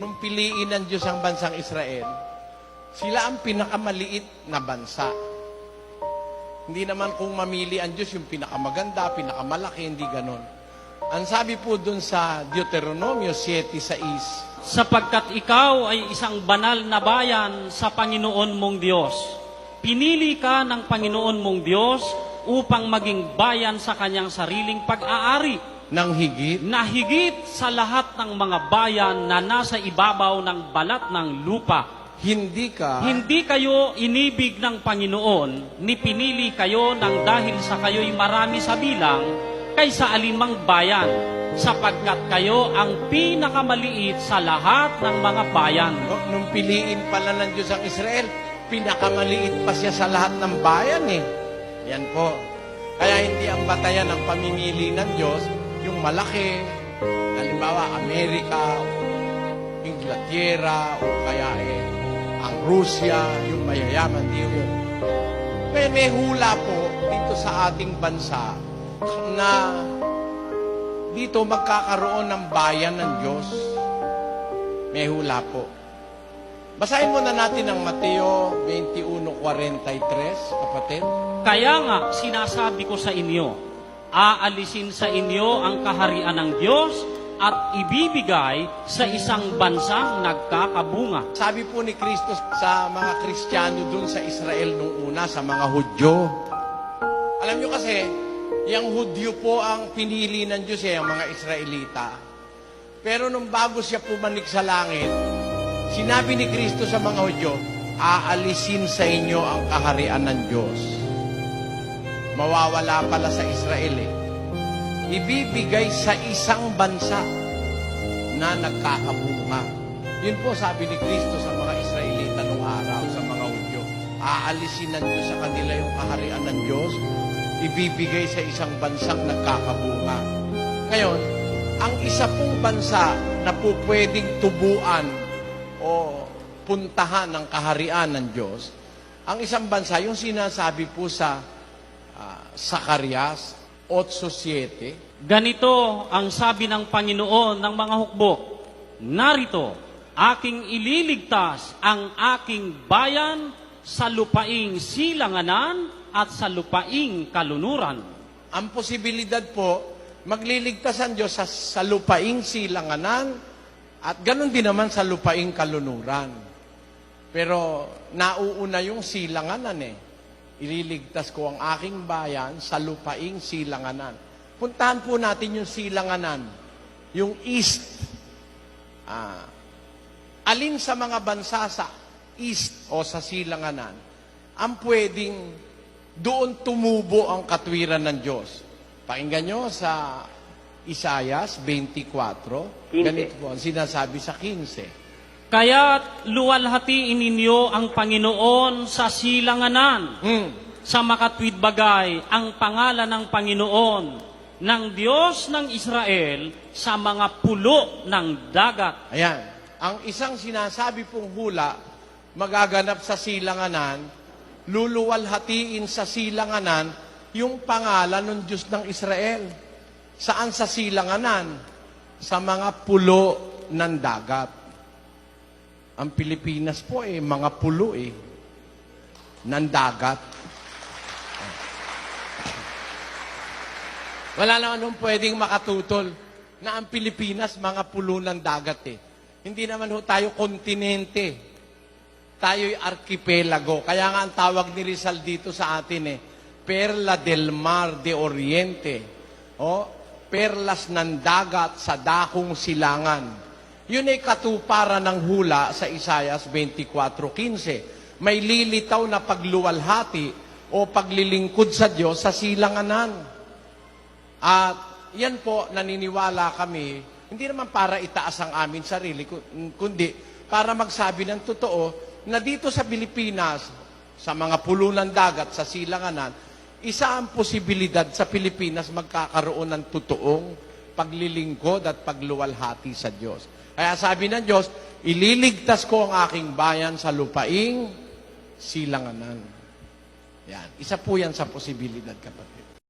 Nung piliin ng Diyos ang bansang Israel, sila ang pinakamaliit na bansa. Hindi naman kung mamili ang Diyos yung pinakamaganda, pinakamalaki, hindi ganon. Ang sabi po dun sa Deuteronomio 7:6, sapagkat ikaw ay isang banal na bayan sa Panginoon mong Diyos. Pinili ka ng Panginoon mong Diyos upang maging bayan sa kanyang sariling pag-aari, ng higit, na higit sa lahat ng mga bayan na nasa ibabaw ng balat ng lupa. hindi kayo inibig ng Panginoon, ni pinili kayo ng dahil sa kayo'y marami sa bilang kaysa alinmang bayan, sapagkat kayo ang pinakamaliit sa lahat ng mga bayan. Nung piliin pala ng Diyos ang Israel, pinakamaliit pa siya sa lahat ng bayan eh. Yan po. Kaya hindi ang batayan ng pamimili ng Diyos yung malaki, halimbawa Amerika, Inglaterra, o kaya ang Rusya, yung mayayaman, di yun. May hula po dito sa ating bansa na dito magkakaroon ng bayan ng Diyos. May hula po. Basahin muna natin ang Mateo 21:43, kapatid. Kaya nga, sinasabi ko sa inyo, aalisin sa inyo ang kaharian ng Diyos at ibibigay sa isang bansang nagkakabunga. Sabi po ni Kristo sa mga Kristiyano dun sa Israel nung una, sa mga Hudyo. Alam nyo kasi, yung Hudyo po ang pinili ng Diyos ang mga Israelita. Pero nung bago siya pumanik sa langit, sinabi ni Kristo sa mga Hudyo, aalisin sa inyo ang kaharian ng Diyos. Mawawala pala sa Israel ibibigay sa isang bansa na nagkakabunga. Yun po sabi ni Kristo sa mga Israelita nung araw, sa mga Hudyo. Aalisin ng Diyos sa kanila yung kaharian ng Diyos, ibibigay sa isang bansang nagkakabunga. Ngayon, ang isa pong bansa na po pwedeng tubuan o puntahan ng kaharian ng Diyos, ang isang bansa, yung sinasabi po sa Zacarias 8:7. Ganito ang sabi ng Panginoon ng mga hukbo, narito, aking ililigtas ang aking bayan sa lupaing silanganan at sa lupaing kalunuran. Ang posibilidad po, magliligtas ang Diyos sa lupaing silanganan at ganun din naman sa lupaing kalunuran. Pero nauuna yung silanganan Ililigtas ko ang aking bayan sa lupaing silanganan. Puntahan po natin yung silanganan, yung east. Alin sa mga bansa sa east o sa silanganan ang pwedeng doon tumubo ang katwiran ng Diyos? Pakinggan nyo sa Isaias 24. Ganito po ang sinasabi sa 15. Kaya't luwalhatiin ninyo ang Panginoon sa silanganan. Sa makatwid bagay ang pangalan ng Panginoon, ng Diyos ng Israel, sa mga pulo ng dagat. Ayan. Ang isang sinasabi pong hula, magaganap sa silanganan, luluwalhatiin sa silanganan yung pangalan ng Diyos ng Israel. Saan sa silanganan? Sa mga pulo ng dagat. Ang Pilipinas po mga pulo ng dagat. Wala naman pwedeng makatutol na ang Pilipinas mga pulo ng dagat Hindi naman tayo kontinente. Tayo'y arkipelago. Kaya nga ang tawag ni Rizal dito sa atin Perla del Mar de Oriente. Perlas ng dagat sa dakong silangan. Yun ay katuparan ng hula sa Isaias 24:15. May lilitaw na pagluwalhati o paglilingkod sa Diyos sa silanganan. At yan po, naniniwala kami, hindi naman para itaas ang amin sarili, kundi para magsabi ng totoo na dito sa Pilipinas, sa mga pulo ng dagat, sa silanganan, isa ang posibilidad sa Pilipinas magkakaroon ng totoong paglilingkod at pagluwalhati sa Diyos. Kaya sabi ng Diyos, ililigtas ko ang aking bayan sa lupaing silanganan. Yan. Isa po yan sa posibilidad, kapatid.